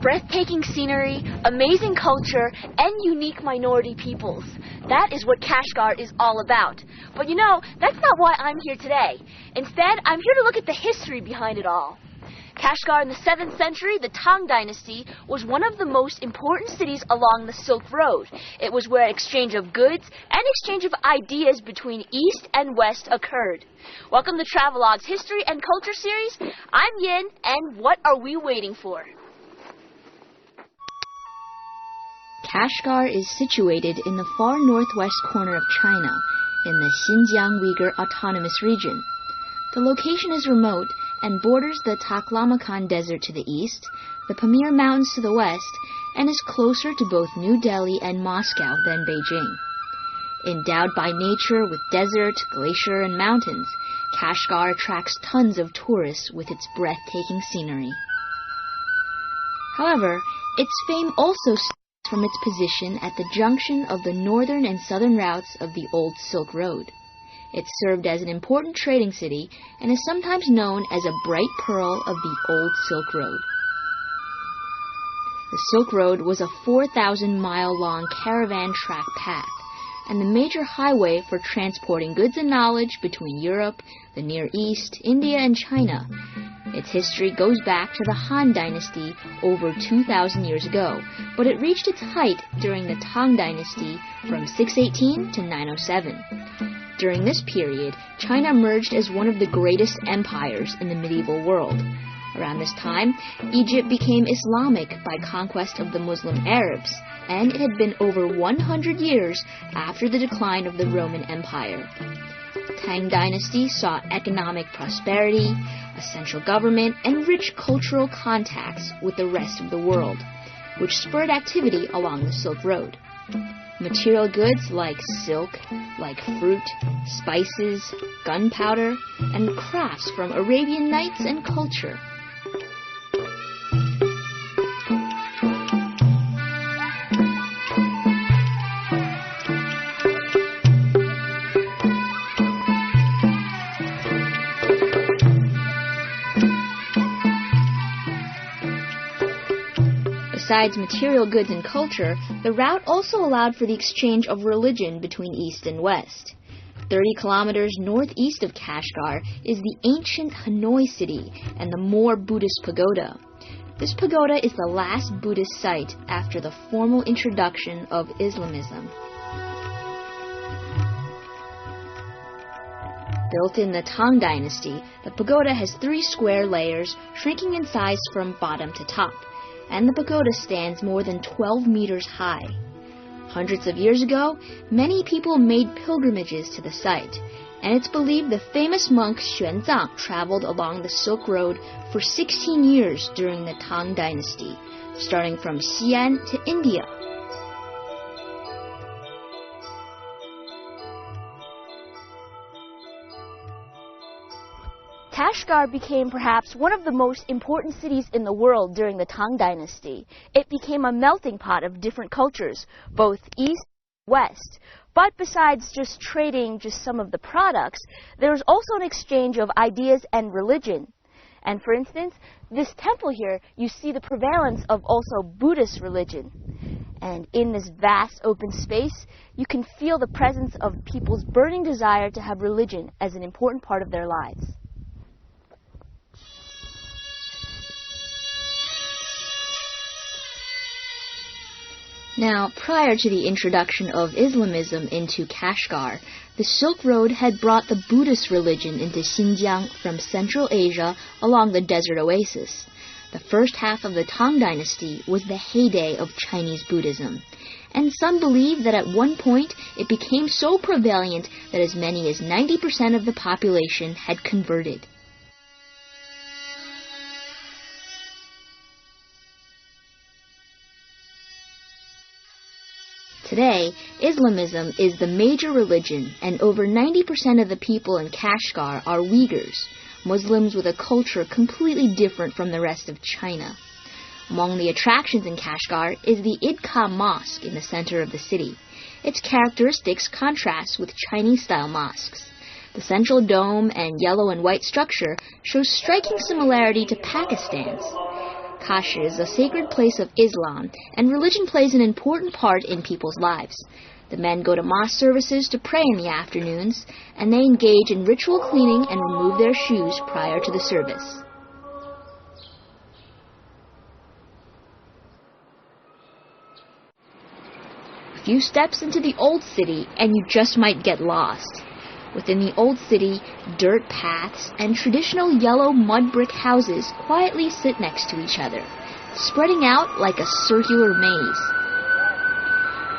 Breathtaking scenery, amazing culture, and unique minority peoples. That is what Kashgar is all about. But you know, that's not why I'm here today. Instead, I'm here to look at the history behind it all. Kashgar in the 7th century, the Tang Dynasty, was one of the most important cities along the Silk Road. It was where exchange of goods and exchange of ideas between East and West occurred. Welcome to Travelogue's History and Culture series. I'm Yin, and what are we waiting for? Kashgar is situated in the far northwest corner of China, in the Xinjiang Uyghur Autonomous Region. The location is remote and borders the Taklamakan Desert to the east, the Pamir Mountains to the west, and is closer to both New Delhi and Moscow than Beijing. Endowed by nature with desert, glacier, and mountains, Kashgar attracts tons of tourists with its breathtaking scenery. However, its fame also stems from its position at the junction of the northern and southern routes of the Old Silk Road. It served as an important trading city and is sometimes known as a bright pearl of the Old Silk Road. The Silk Road was a 4,000-mile-long caravan track path and the major highway for transporting goods and knowledge between Europe, the Near East, India, and China. Its history goes back to the Han Dynasty over 2,000 years ago, but it reached its height during the Tang Dynasty from 618 to 907. During this period, China emerged as one of the greatest empires in the medieval world. Around this time, Egypt became Islamic by conquest of the Muslim Arabs, and it had been over 100 years after the decline of the Roman Empire. The Tang Dynasty saw economic prosperity, a central government, and rich cultural contacts with the rest of the world, which spurred activity along the Silk Road. Material goods like silk, like fruit, spices, gunpowder, and crafts from Arabian Nights and culture. Besides material goods and culture, the route also allowed for the exchange of religion between East and West. 30 kilometers northeast of Kashgar is the ancient Hanoi city and the Moor Buddhist pagoda. This pagoda is the last Buddhist site after the formal introduction of Islamism. Built in the Tang Dynasty, the pagoda has 3 square layers, shrinking in size from bottom to top, and the pagoda stands more than 12 meters high. Hundreds of years ago, many people made pilgrimages to the site, and it's believed the famous monk Xuanzang traveled along the Silk Road for 16 years during the Tang Dynasty, starting from Xi'an to India. Kashgar became perhaps one of the most important cities in the world during the Tang Dynasty. It became a melting pot of different cultures, both East and West. But besides just trading just some of the products, there was also an exchange of ideas and religion. And for instance, this temple here, you see the prevalence of also Buddhist religion. And in this vast open space, you can feel the presence of people's burning desire to have religion as an important part of their lives. Now, prior to the introduction of Islamism into Kashgar, the Silk Road had brought the Buddhist religion into Xinjiang from Central Asia along the desert oasis. The first half of the Tang Dynasty was the heyday of Chinese Buddhism, and some believe that at one point it became so prevalent that as many as 90% of the population had converted. Today, Islamism is the major religion, and over 90% of the people in Kashgar are Uyghurs, Muslims with a culture completely different from the rest of China. Among the attractions in Kashgar is the Idka Mosque in the center of the city. Its characteristics contrast with Chinese-style mosques. The central dome and yellow and white structure shows striking similarity to Pakistan's. Kashi is a sacred place of Islam, and religion plays an important part in people's lives. The men go to mosque services to pray in the afternoons, and they engage in ritual cleaning and remove their shoes prior to the service. A few steps into the old city, and you just might get lost. Within the old city, dirt paths and traditional yellow mud brick houses quietly sit next to each other, spreading out like a circular maze.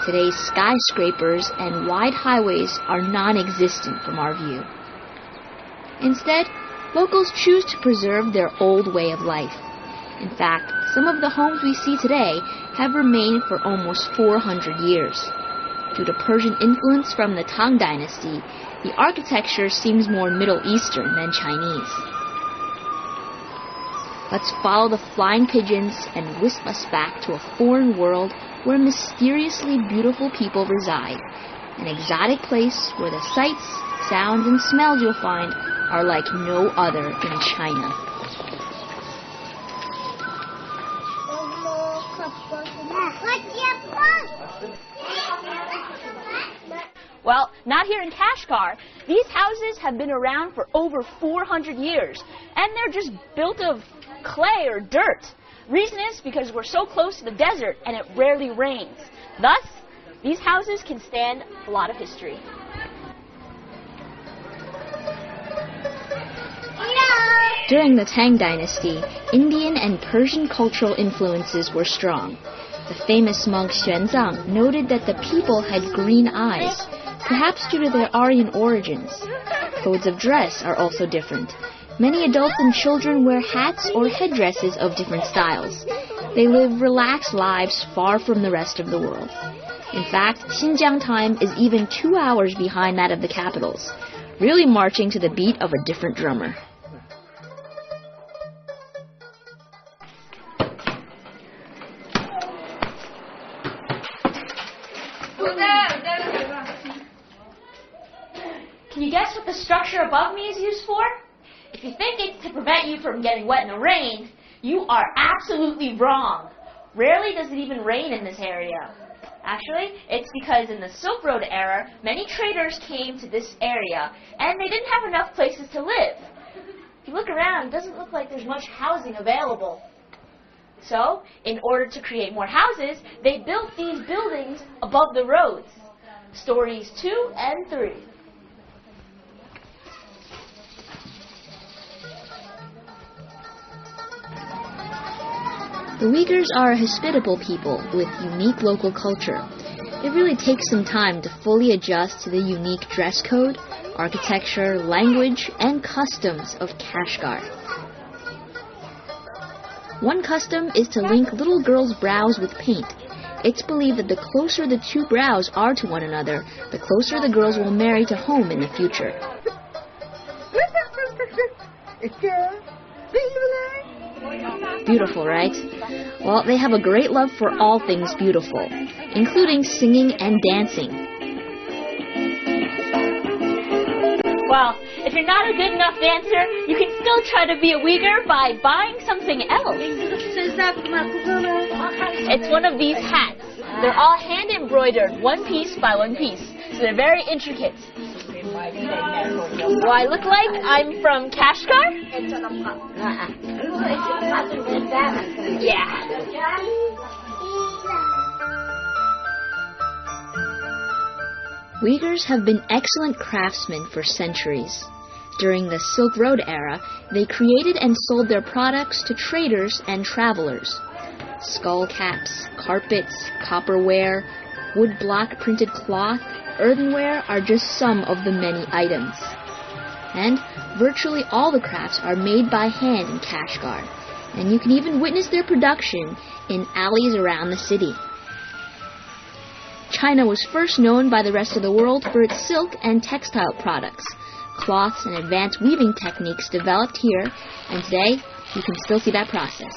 Today's skyscrapers and wide highways are non-existent from our view. Instead, locals choose to preserve their old way of life. In fact, some of the homes we see today have remained for almost 400 years. Due to Persian influence from the Tang Dynasty, the architecture seems more Middle Eastern than Chinese. Let's follow the flying pigeons and whisk us back to a foreign world where mysteriously beautiful people reside, an exotic place where the sights, sounds, and smells you'll find are like no other in China. Well, not here in Kashgar. These houses have been around for over 400 years, and they're just built of clay or dirt. Reason is because we're so close to the desert and it rarely rains. Thus, these houses can stand a lot of history. During the Tang Dynasty, Indian and Persian cultural influences were strong. The famous monk Xuanzang noted that the people had green eyes, perhaps due to their Aryan origins. Codes of dress are also different. Many adults and children wear hats or headdresses of different styles. They live relaxed lives far from the rest of the world. In fact, Xinjiang time is even 2 hours behind that of the capitals, really marching to the beat of a different drummer. Can you guess what the structure above me is used for? If you think it's to prevent you from getting wet in the rain, you are absolutely wrong. Rarely does it even rain in this area. Actually, it's because in the Silk Road era, many traders came to this area, and they didn't have enough places to live. If you look around, it doesn't look like there's much housing available. So, in order to create more houses, they built these buildings above the roads, stories 2 and 3. The Uyghurs are a hospitable people with unique local culture. It really takes some time to fully adjust to the unique dress code, architecture, language, and customs of Kashgar. One custom is to link little girls' brows with paint. It's believed that the closer the two brows are to one another, the closer the girls will marry to home in the future. Beautiful, right? Well, they have a great love for all things beautiful, including singing and dancing. Well, if you're not a good enough dancer, you can still try to be a Uyghur by buying something else. It's one of these hats. They're all hand embroidered, one piece by one piece, so they're very intricate. Do I look like I'm from Kashgar? Yeah. Uyghurs have been excellent craftsmen for centuries. During the Silk Road era, they created and sold their products to traders and travelers. Skull caps, carpets, copperware, wood block printed cloth, earthenware are just some of the many items. And virtually all the crafts are made by hand in Kashgar, and you can even witness their production in alleys around the city. China was first known by the rest of the world for its silk and textile products. Cloths and advanced weaving techniques developed here, and today you can still see that process.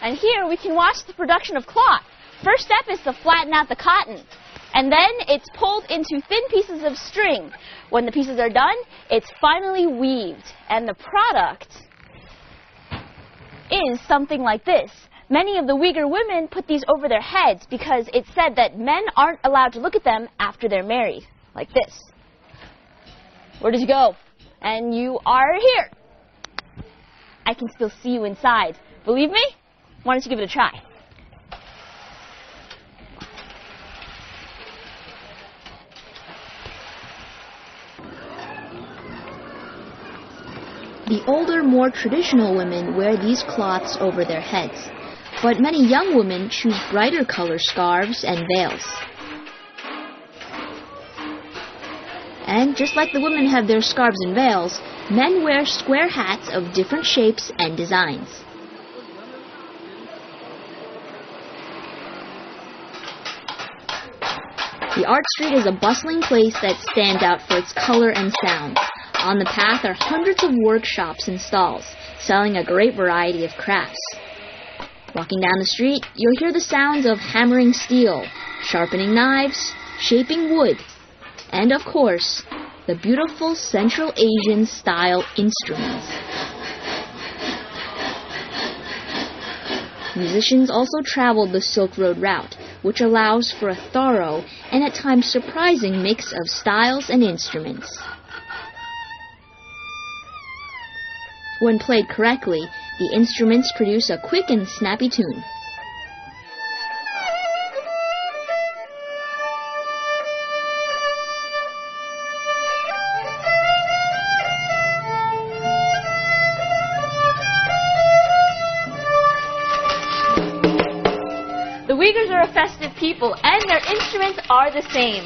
And here we can watch the production of cloth. First step is to flatten out the cotton. And then it's pulled into thin pieces of string. When the pieces are done, it's finally weaved. And the product is something like this. Many of the Uyghur women put these over their heads because it's said that men aren't allowed to look at them after they're married. Like this. Where did you go? And you are here. I can still see you inside. Believe me? Why don't you give it a try? The older, more traditional women wear these cloths over their heads, but many young women choose brighter color scarves and veils. And just like the women have their scarves and veils, men wear square hats of different shapes and designs. The art street is a bustling place that stands out for its color and sound. On the path are hundreds of workshops and stalls, selling a great variety of crafts. Walking down the street, you'll hear the sounds of hammering steel, sharpening knives, shaping wood, and of course, the beautiful Central Asian style instruments. Musicians also traveled the Silk Road route, which allows for a thorough and at times surprising mix of styles and instruments. When played correctly, the instruments produce a quick and snappy tune. The Uyghurs are a festive people, and their instruments are the same.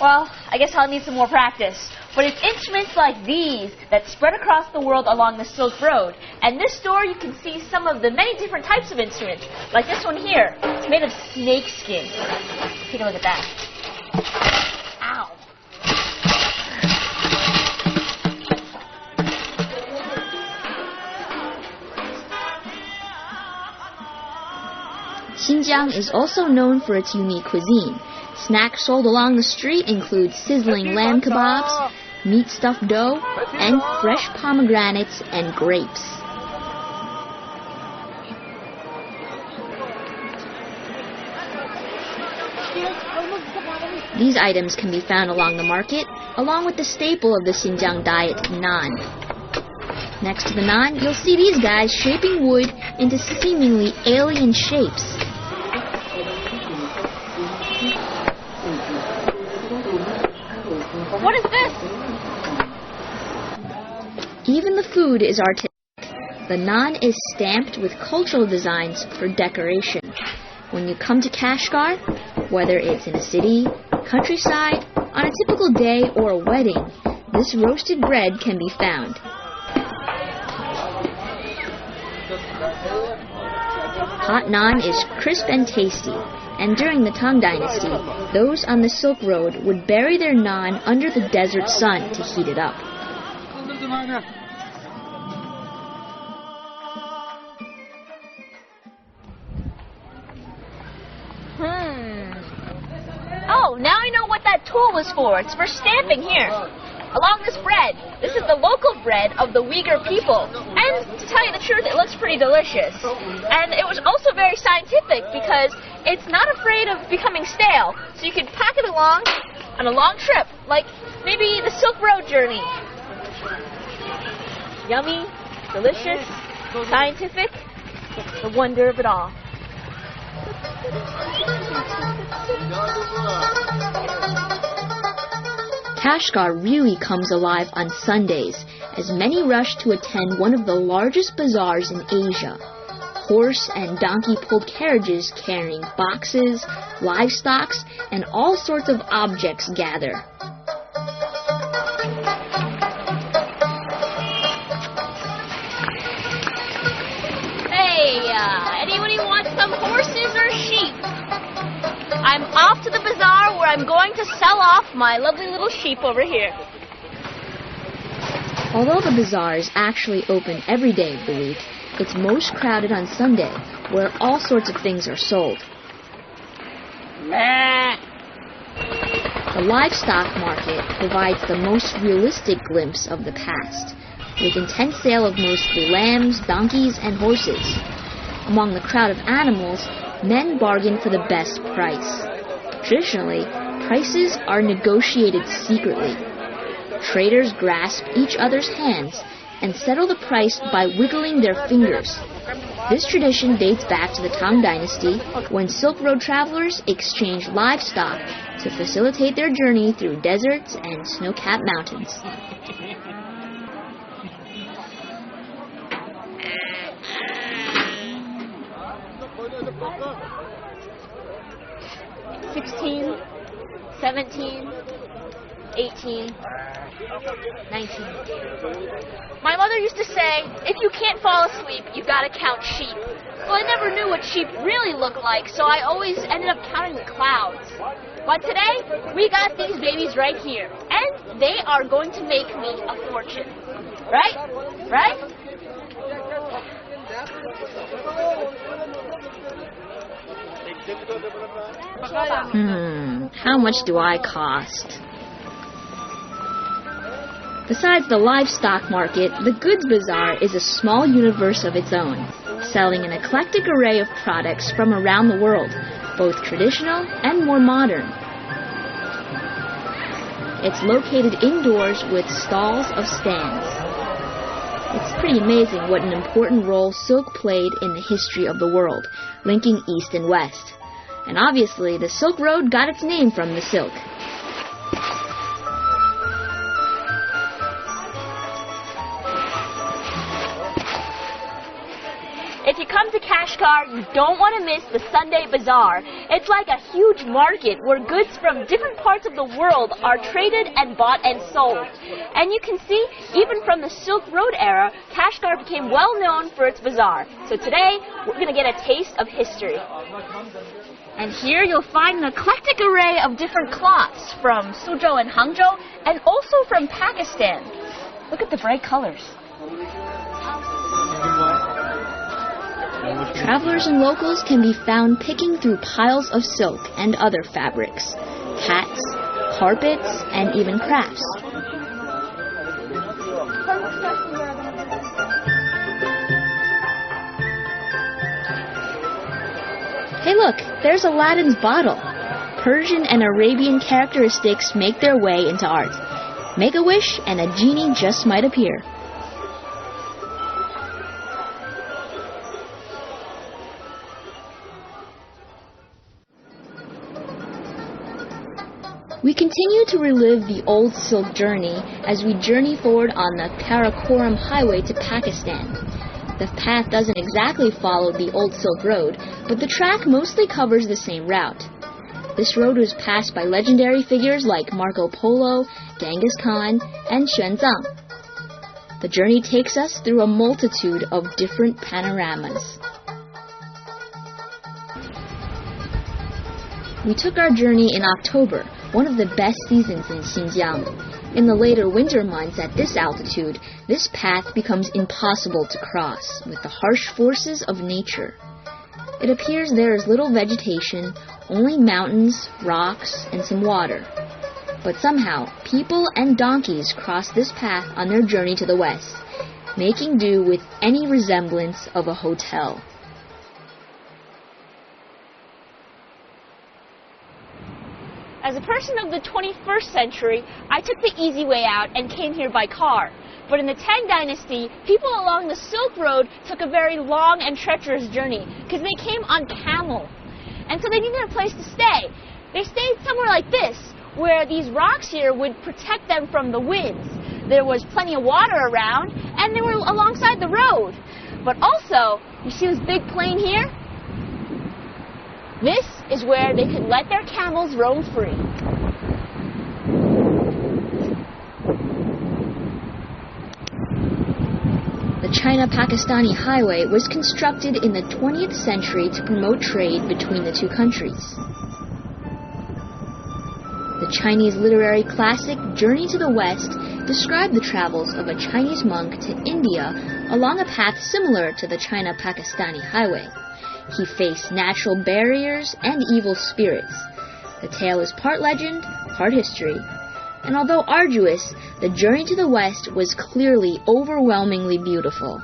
Well, I guess I'll need some more practice. But it's instruments like these that spread across the world along the Silk Road. And this store you can see some of the many different types of instruments. Like this one here. It's made of snake skin. Take a look at that. Ow. Xinjiang is also known for its unique cuisine. Snacks sold along the street include sizzling lamb kebabs, meat stuffed dough, and fresh pomegranates and grapes. These items can be found along the market, along with the staple of the Xinjiang diet, naan. Next to the naan, you'll see these guys shaping wood into seemingly alien shapes. What is this? Even the food is artistic. The naan is stamped with cultural designs for decoration. When you come to Kashgar, whether it's in a city, countryside, on a typical day or a wedding, this roasted bread can be found. Hot naan is crisp and tasty, and during the Tang Dynasty, those on the Silk Road would bury their naan under the desert sun to heat it up. Oh, now I know what that tool was for. It's for stamping here. Along this bread. This is the local bread of the Uyghur people. And to tell you the truth, it looks pretty delicious. And it was also very scientific because it's not afraid of becoming stale. So you could pack it along on a long trip, like maybe the Silk Road journey. Yummy, delicious, scientific, the wonder of it all. Kashgar really comes alive on Sundays, as many rush to attend one of the largest bazaars in Asia. Horse and donkey-pulled carriages carrying boxes, livestock, and all sorts of objects gather. I'm off to the bazaar where I'm going to sell off my lovely little sheep over here. Although the bazaar is actually open every day of the week, it's most crowded on Sunday, where all sorts of things are sold. The livestock market provides the most realistic glimpse of the past, with intense sale of mostly lambs, donkeys, and horses. Among the crowd of animals, men bargain for the best price. Traditionally, prices are negotiated secretly. Traders grasp each other's hands and settle the price by wiggling their fingers. This tradition dates back to the Tang Dynasty, when Silk Road travelers exchanged livestock to facilitate their journey through deserts and snow-capped mountains. $16, $17, $18, $19. My mother used to say, if you can't fall asleep, you gotta count sheep. Well, I never knew what sheep really looked like, so I always ended up counting the clouds. But today, we got these babies right here, and they are going to make me a fortune. Right? Right? How much do I cost? Besides the livestock market, the goods bazaar is a small universe of its own, selling an eclectic array of products from around the world, both traditional and more modern. It's located indoors with stalls of stands. It's pretty amazing what an important role silk played in the history of the world, linking East and West. And obviously, the Silk Road got its name from the silk. If you come to Kashgar, you don't want to miss the Sunday Bazaar. It's like a huge market where goods from different parts of the world are traded and bought and sold. And you can see, even from the Silk Road era, Kashgar became well known for its bazaar. So today, we're going to get a taste of history. And here you'll find an eclectic array of different cloths from Suzhou and Hangzhou, and also from Pakistan. Look at the bright colors. Travelers and locals can be found picking through piles of silk and other fabrics, hats, carpets, and even crafts. Hey look, there's Aladdin's bottle. Persian and Arabian characteristics make their way into art. Make a wish and a genie just might appear. We continue to relive the old silk journey as we journey forward on the Karakoram Highway to Pakistan. The path doesn't exactly follow the old Silk Road, but the track mostly covers the same route. This road was passed by legendary figures like Marco Polo, Genghis Khan, and Xuanzang. The journey takes us through a multitude of different panoramas. We took our journey in October, one of the best seasons in Xinjiang. In the later winter months at this altitude, this path becomes impossible to cross with the harsh forces of nature. It appears there is little vegetation, only mountains, rocks, and some water. But somehow, people and donkeys cross this path on their journey to the west, making do with any resemblance of a hotel. As a person of the 21st century, I took the easy way out and came here by car. But in the Tang Dynasty, people along the Silk Road took a very long and treacherous journey because they came on camel. And so they needed a place to stay. They stayed somewhere like this, where these rocks here would protect them from the winds. There was plenty of water around, and they were alongside the road. But also, you see this big plain here? This is where they could let their camels roam free. The China-Pakistani highway was constructed in the 20th century to promote trade between the two countries. The Chinese literary classic Journey to the West described the travels of a Chinese monk to India along a path similar to the China-Pakistani highway. He faced natural barriers and evil spirits. The tale is part legend, part history. And although arduous, the journey to the West was clearly overwhelmingly beautiful.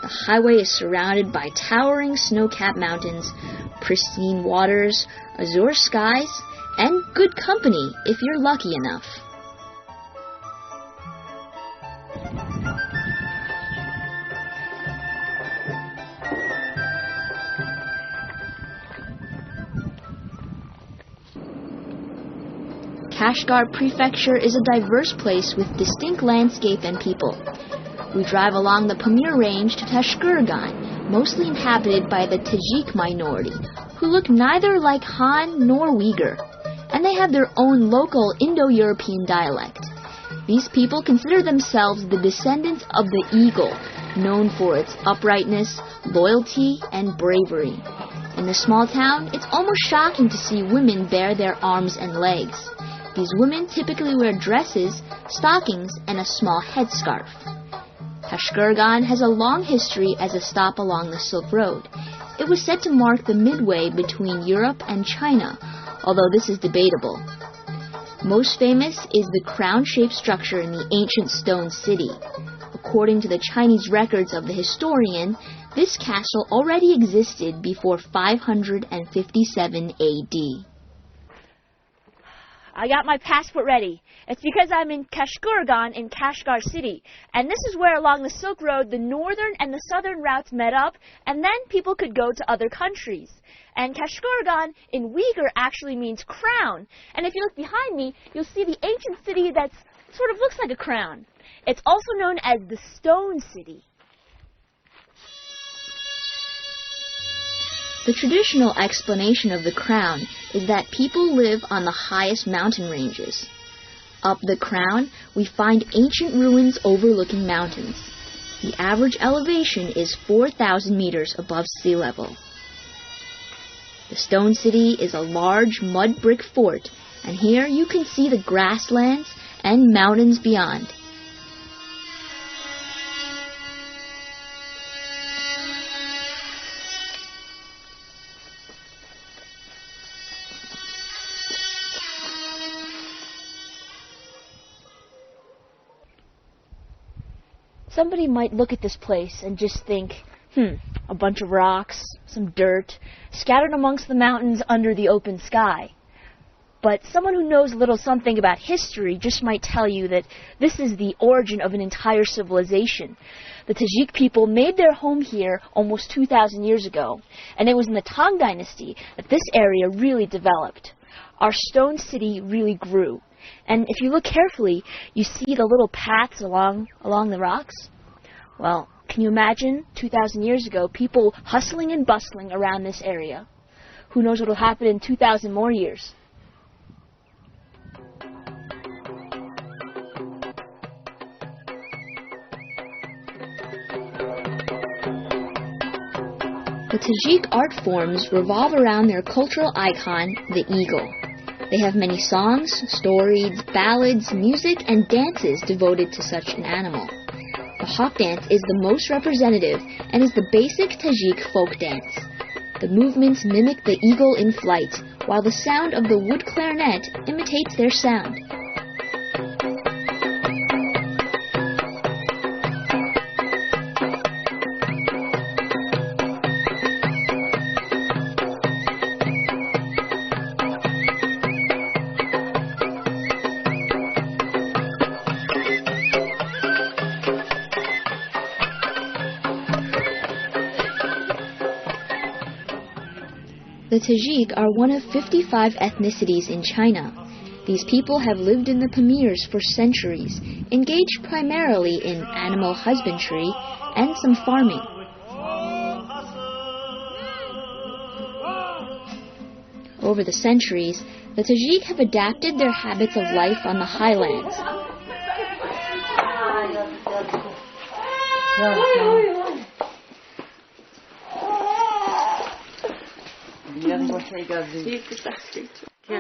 The highway is surrounded by towering snow-capped mountains, pristine waters, azure skies, and good company if you're lucky enough. Kashgar Prefecture is a diverse place with distinct landscape and people. We drive along the Pamir Range to Tashkurgan, mostly inhabited by the Tajik minority, who look neither like Han nor Uyghur, and they have their own local Indo-European dialect. These people consider themselves the descendants of the eagle, known for its uprightness, loyalty, and bravery. In the small town, it's almost shocking to see women bare their arms and legs. These women typically wear dresses, stockings, and a small headscarf. Tashkurgan has a long history as a stop along the Silk Road. It was said to mark the midway between Europe and China, although this is debatable. Most famous is the crown-shaped structure in the ancient stone city. According to the Chinese records of the historian, this castle already existed before 557 AD. I got my passport ready. It's because I'm in Kashkurgan in Kashgar City. And this is where along the Silk Road the northern and the southern routes met up, and then people could go to other countries. And Kashkurgan in Uyghur actually means crown. And if you look behind me, you'll see the ancient city that sort of looks like a crown. It's also known as the Stone City. The traditional explanation of the crown is that people live on the highest mountain ranges. Up the crown, we find ancient ruins overlooking mountains. The average elevation is 4,000 meters above sea level. The Stone City is a large mud brick fort, and here you can see the grasslands and mountains beyond. Somebody might look at this place and just think, a bunch of rocks, some dirt, scattered amongst the mountains under the open sky. But someone who knows a little something about history just might tell you that this is the origin of an entire civilization. The Tajik people made their home here almost 2,000 years ago, and it was in the Tang Dynasty that this area really developed. Our stone city really grew. And if you look carefully, you see the little paths along the rocks. Well, can you imagine 2,000 years ago, people hustling and bustling around this area? Who knows what will happen in 2,000 more years? The Tajik art forms revolve around their cultural icon, the eagle. They have many songs, stories, ballads, music, and dances devoted to such an animal. The hawk dance is the most representative and is the basic Tajik folk dance. The movements mimic the eagle in flight, while the sound of the wood clarinet imitates their sound. The Tajik are one of 55 ethnicities in China. These people have lived in the Pamirs for centuries, engaged primarily in animal husbandry and some farming. Over the centuries, the Tajik have adapted their habits of life on the highlands. I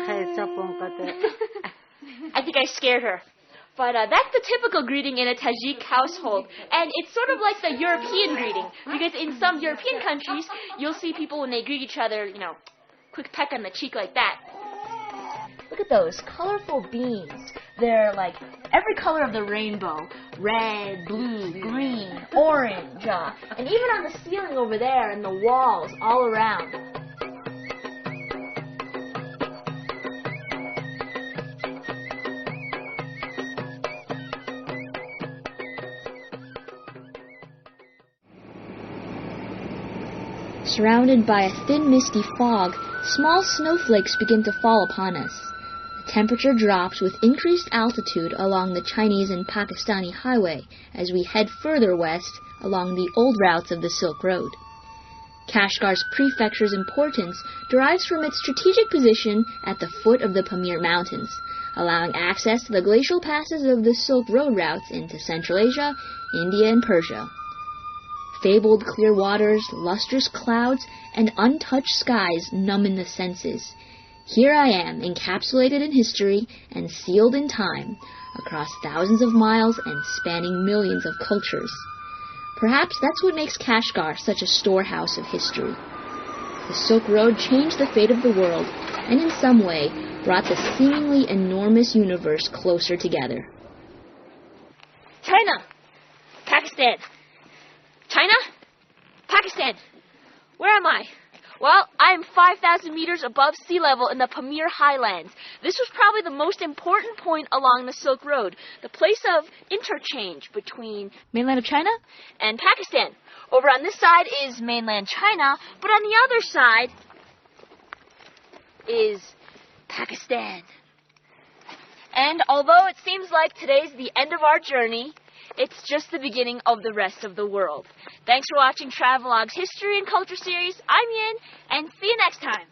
think I scared her. But that's the typical greeting in a Tajik household. And it's sort of like the European greeting. Because in some European countries, you'll see people when they greet each other, you know, quick peck on the cheek like that. Look at those colorful beans. They're like every color of the rainbow. Red, blue, green, orange. And even on the ceiling over there and the walls all around. Surrounded by a thin misty fog, small snowflakes begin to fall upon us. The temperature drops with increased altitude along the Chinese and Pakistani highway as we head further west along the old routes of the Silk Road. Kashgar's prefecture's importance derives from its strategic position at the foot of the Pamir Mountains, allowing access to the glacial passes of the Silk Road routes into Central Asia, India, and Persia. Fabled clear waters, lustrous clouds, and untouched skies numbing the senses. Here I am, encapsulated in history and sealed in time, across thousands of miles and spanning millions of cultures. Perhaps that's what makes Kashgar such a storehouse of history. The Silk Road changed the fate of the world, and in some way brought the seemingly enormous universe closer together. China! Pakistan! China? Pakistan! Where am I? Well, I am 5,000 meters above sea level in the Pamir Highlands. This was probably the most important point along the Silk Road, the place of interchange between mainland of China and Pakistan. Over on this side is mainland China, but on the other side is Pakistan. And although it seems like today's the end of our journey, it's just the beginning of the rest of the world. Thanks for watching Travelogue's History and Culture series. I'm Yin, and see you next time.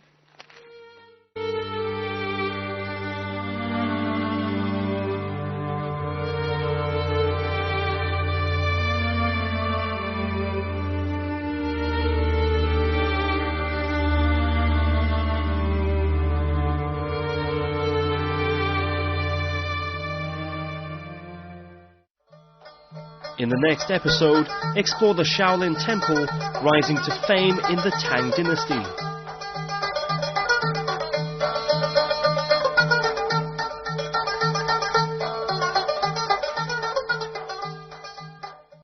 In the next episode, explore the Shaolin Temple rising to fame in the Tang Dynasty.